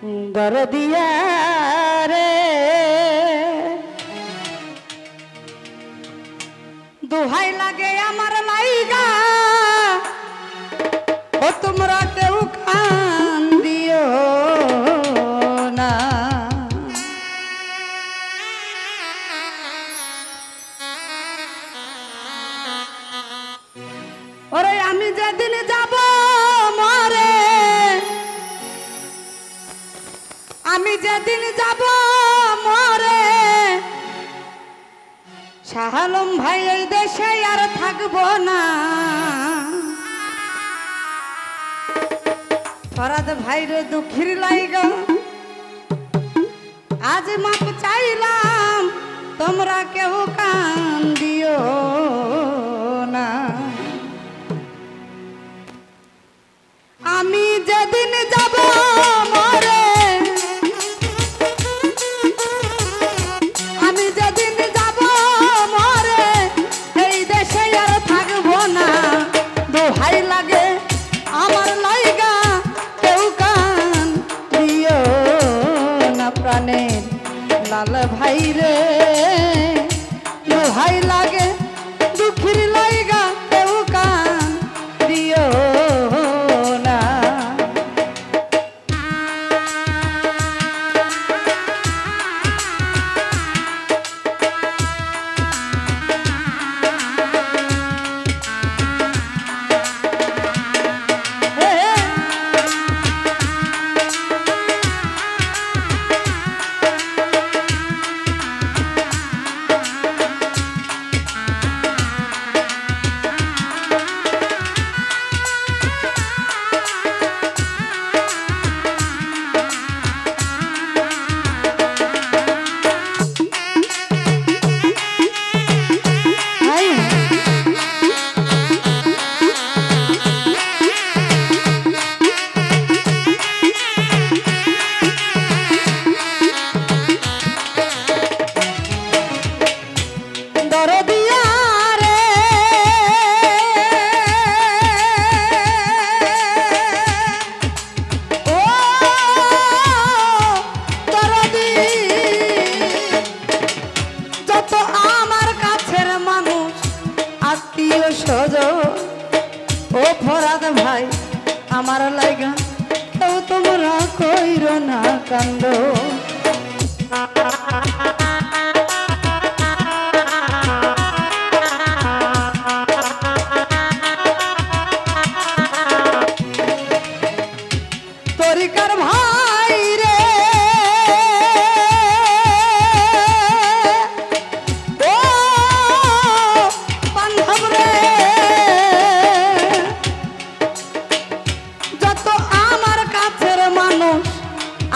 दरदिया रे दुहाई लागे आमार लाइगा ओ तुमरा केउ कान दियो ना ओरे आमी जेदिन जाबो मरे आमी जेदिन जाबो मरे শাহ আলম ভাই এই দেশে আর থাকবো না ফরাদ ভাই রে দুঃখের লাইগা আজ মাপ চাইলাম তোমরা কেউ কান দিও না আমি যেদিন যাব মরে আমি যেদিন যাব মরে এই দেশে আর থাকবো না দোহাই লাগে আমার লাইগা কেউ কান দিও না প্রাণের লাল ভাই রে দোহাই লাগে দুঃখের লাইগা কেউ কান দিও ओ फराद भाई आमार लाइगा केउ तोमरा कइरो ना कांदो तरिकार भाई रे ओ बांधव रे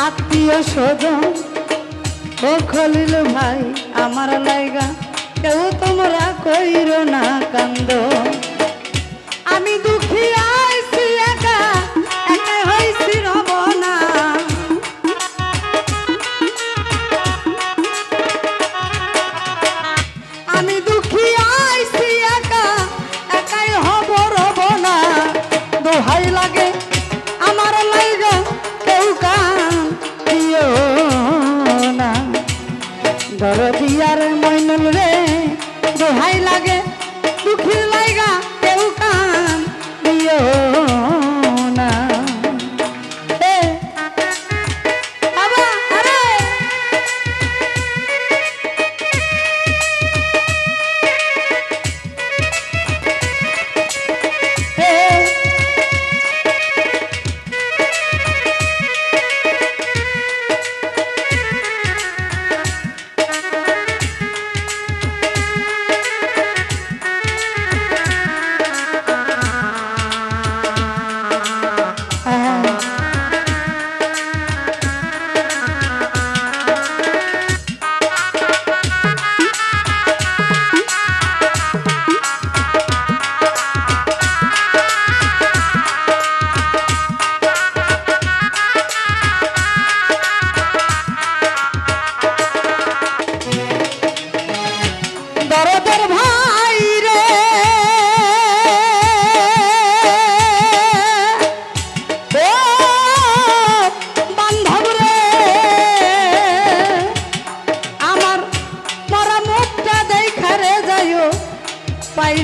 आत्मीय स्वजन ओ खलिल भाई आमार लाइगा केउ तोमरा कइरो ना कांदो आमी दुखी आइছি एका एका হইছি রব না আমি দুখী আইছি একা একাই হব রব না দোহাই লাগে আমার লাইগা কেউ কান দিও না দরদিয়ার মইনুল রে দোহাই লাগে দুঃখের লাইগা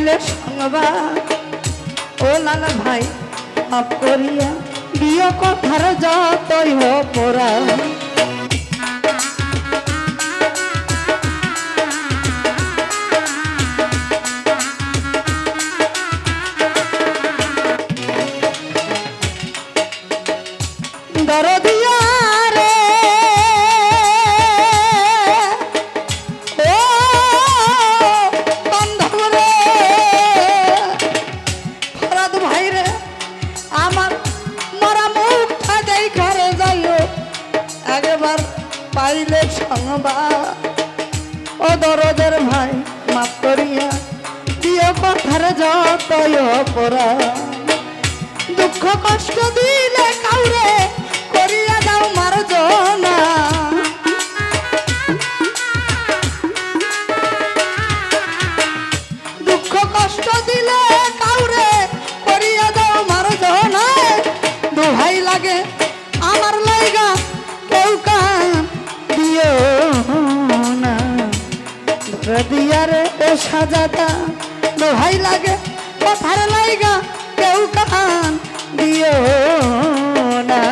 পাইলে সংবাদ ও লালা ভাই মাপ করিয়া দিও কথার যতই হোক পোড়া দরদিয়া রে ও বান্ধব রে ফরাদ ভাই রে আমার মরা মুখটা দেই ঘরে যাইও একবার পাইলে সংবাদ ও দরদের ভাই মাপ করিয়া দিও কথার যতই পোড়া দুঃখ কষ্ট দিলে কাউরে করিয়া দাও মার্জনা দুঃখ কষ্ট দিলে কাউরে করিয়া দাও মার্জনা দোহাই লাগে আমার লাইগা কেউ কান দিও না ধরে দিয়ারে ও সাজাতা দোহাই লাগে কথার লাইগা কেউ কান দিও না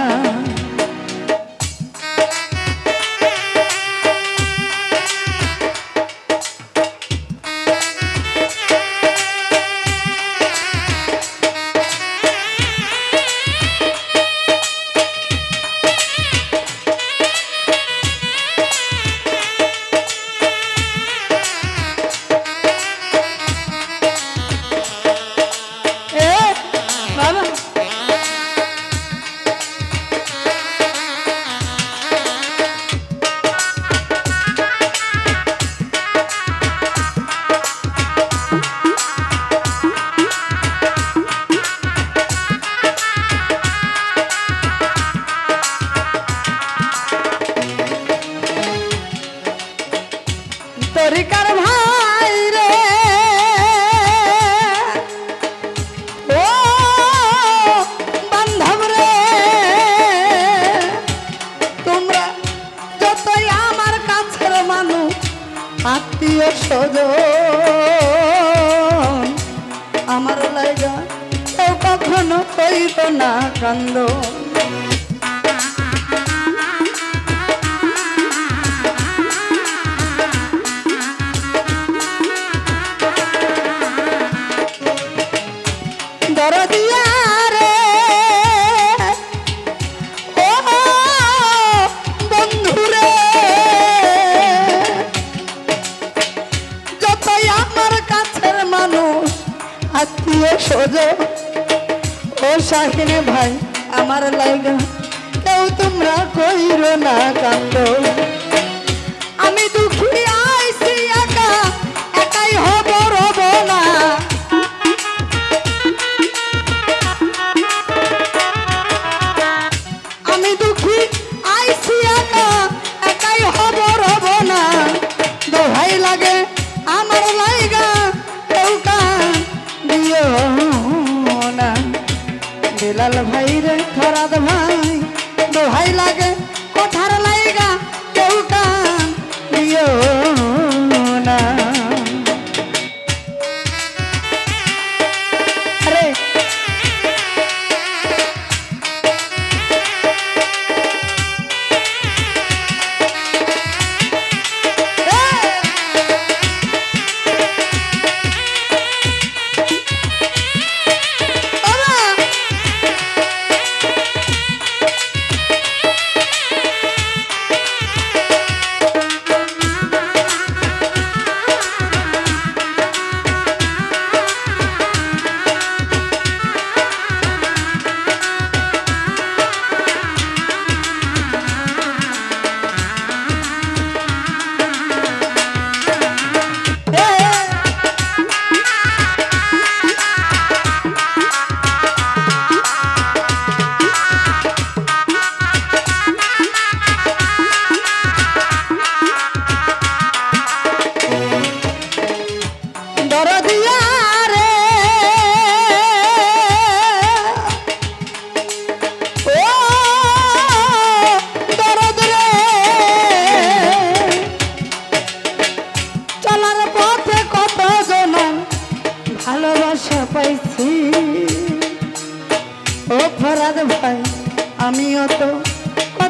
তরিকার ভাই রে ও বান্ধব রে তোমরা যতই আমার কাছের মানুষ আত্মীয় স্বজন আমার লাইগা কেউ কখনো কইব না কান্দ দরদিয়া রে ও বন্ধু রে যতই আমার কাছের মানুষ আত্মীয় স্বজন ও শাহিন ভাই আমার লাইগা কেউ তোমরা কইরো না কান্দ আমি দুঃখী আইছি একা একাই হব রব না আমি দুঃখী আইছি একা একাই হব রব না দোহাই লাগে আমার লাইগা কেউ কান দিও না বিলাল ভাই রে ফরাদ ভাই দোহাই লাগে কথার লাইগা কেউ কান দিও না আরে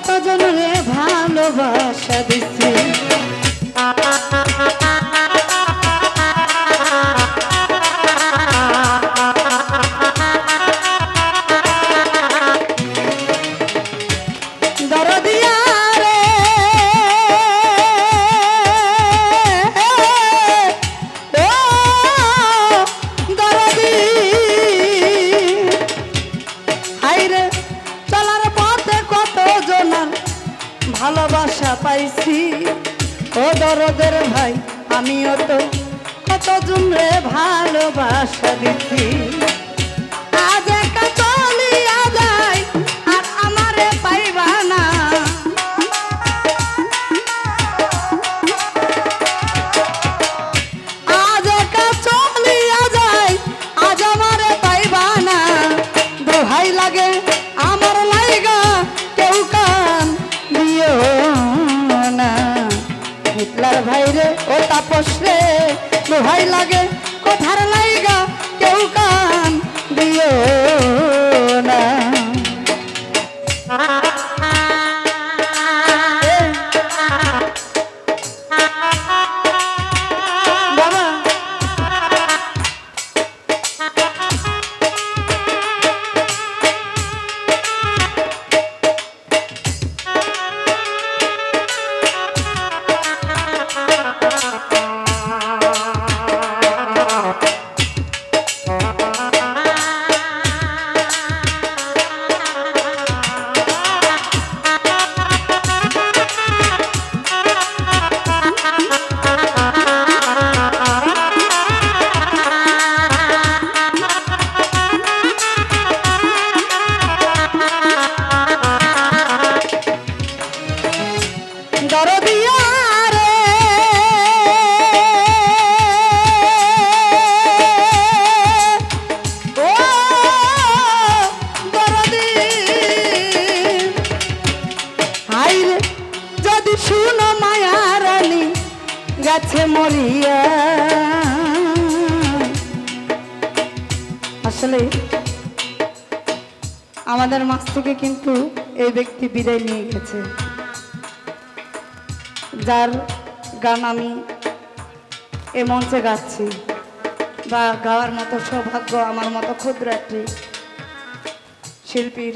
কতজন রে ভালোবাসা দিছি ভালোবাসা পাইছি ও দরদের ভাই আমিও তো কতজন রে ভালোবাসা দিছি আজ একা চলিয়া যাই আর আমারে পাইবা না আজ একা চলিয়া যাই আজ আমারে পাইবা না দোহাই লাগে আমার লাইগা কেউ কান দিও না হিটলার ভাই রে ও তাপস রে দোহাই লাগে কথার লাইগা কেউ কান দিও না মরিয়া আসলে আমাদের মাছ থেকে কিন্তু এই ব্যক্তি বিদায় নিয়ে গেছে যার গান আমি এ মঞ্চে গাচ্ছি বা গাওয়ার মতো সৌভাগ্য আমার মতো ক্ষুদ্র একটি শিল্পীর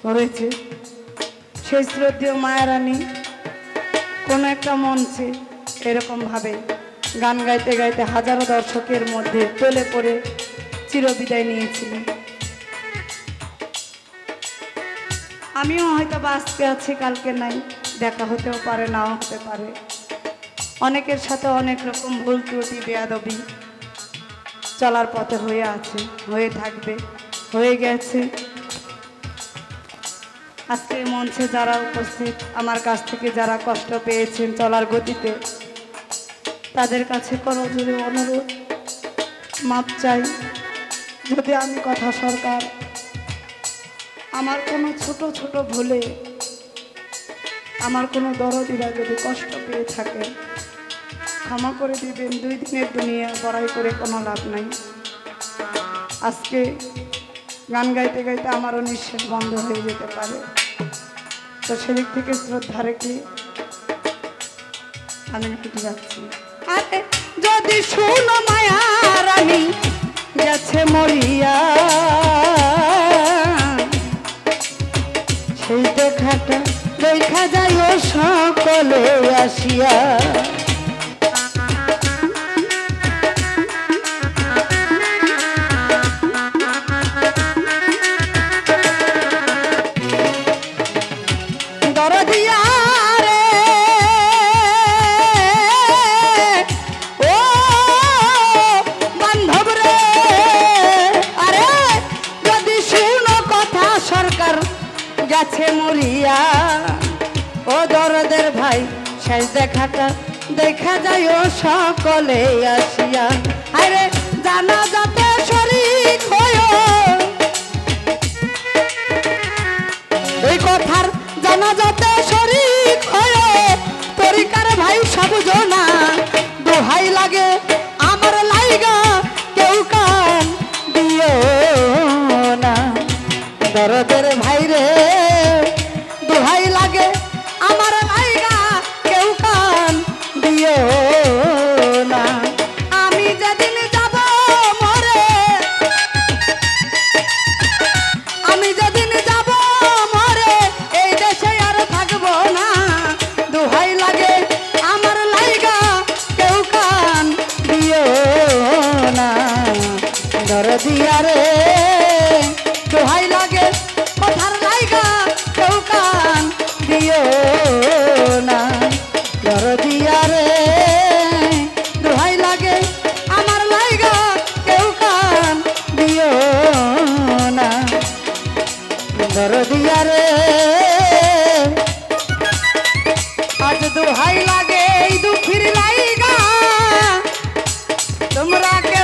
হয়েছে সেই শ্রদ্ধেয় মায়ারানী কোনো একটা মঞ্চে এরকমভাবে গান গাইতে গাইতে হাজারো দর্শকের মধ্যে টলে পড়ে চিরবিদায় নিয়েছিলেন আমিও হয়তো আজকে আছি কালকে নাই দেখা হতেও পারে নাও হতে পারে অনেকের সাথে অনেক রকম ভুল ত্রুটি বেয়াদবি চলার পথে হয়ে আছে হয়ে থাকবে হয়ে গেছে আজকে মঞ্চে যারা উপস্থিত আমার কাছ থেকে যারা কষ্ট পেয়েছেন চলার গতিতে তাদের কাছে করজোড়ে অনুরোধ মাপ চাই যদি আমি কথা সরকার আমার কোনো ছোট ছোট ভুলে আমার কোনো দরদিরা যদি কষ্ট পেয়ে থাকে ক্ষমা করে দিবেন দুই দিনের দুনিয়া বড়াই করে কোনো লাভ নাই আজকে গান গাইতে গাইতে আমারও নিঃশ্বাস বন্ধ হয়ে যেতে পারে তো সেদিক থেকে শ্রদ্ধা রেখে আমি হেঁটে যাচ্ছি আরে যদি শুনো মায়ারানী গেছে মরিয়া সেই দেখাটা দেখা যায় ও সকলে আসিয়া গেছে মরিয়া ও দরদের ভাই শেষ দেখাটা দেখা যায় ও সকলে আসিয়া আরে জানা যাতে শরীক হয়ো এই কথার জানা যাতে শরীক হয়ো তরিকার ভাই সব জনা দোহাই লাগে আমার লাইগা কেউ কান দিও না দরদের ভাই রে দোহাই লাগে তোমরা